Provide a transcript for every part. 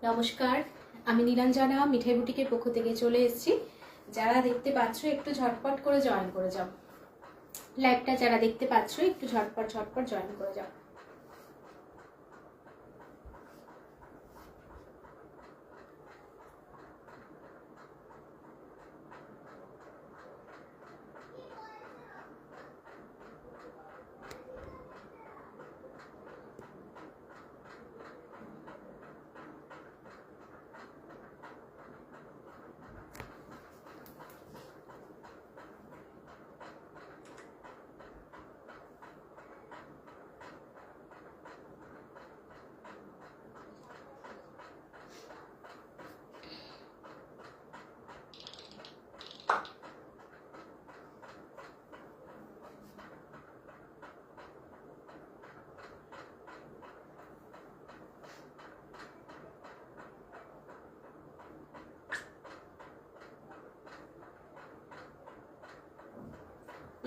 নমস্কার, আমি নীলাঞ্জনা মিঠাই বুটিকের পক্ষ থেকে চলে এসেছি। যারা দেখতে পাচ্ছ একটু ঝটপট করে জয়েন করে যাও। লাইভটা যারা দেখতে পাচ্ছ একটু ঝটপট জয়েন করে যাও।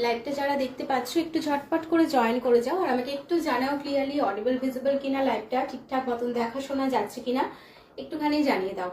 লাইভটা যারা দেখতে পাচ্ছ একটু ঝটপট করে জয়েন করে যাও, আর আমাকে একটু জানাও ক্লিয়ারলি অডিবল ভিজিবল কিনা, লাইভটা ঠিকঠাক মতন দেখা শোনা যাচ্ছে কিনা একটুখানি জানিয়ে দাও।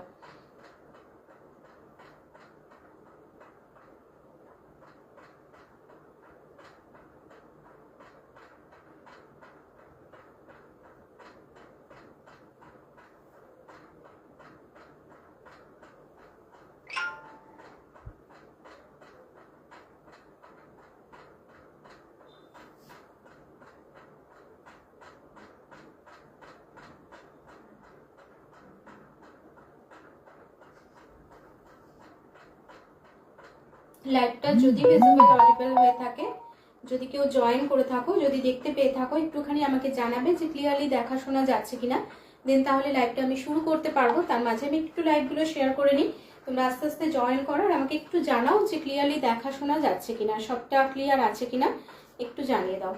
লাইভটা যদি ভিজিবল অডিবল হয়ে থাকে, যদি কেউ জয়েন করে থাকো, যদি দেখতে পেয়ে থাকো একটুখানি আমাকে জানাবে যে ক্লিয়ারলি দেখা শোনা যাচ্ছে কিনা। দেন তাহলে লাইভটা আমি শুরু করতে পারবো। তার মাঝে আমি একটু লাইভগুলো শেয়ার করে নিই, তোমরা আস্তে আস্তে জয়েন করো আর আমাকে একটু জানাও যে ক্লিয়ারলি দেখা শোনা যাচ্ছে কিনা, সবটা ক্লিয়ার আছে কিনা একটু জানিয়ে দাও।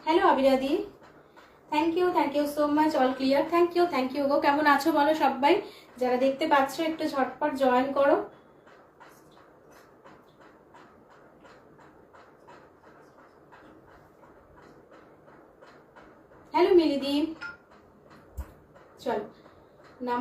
হ্যালো আবিরাদি, thank you so much, all clear. Thank you গো। কেমন আছো বলো সবাই? যারা দেখতে পাচ্ছ একটু ঝটপট জয়েন করো। হ্যালো মিলিদি, চলো নাম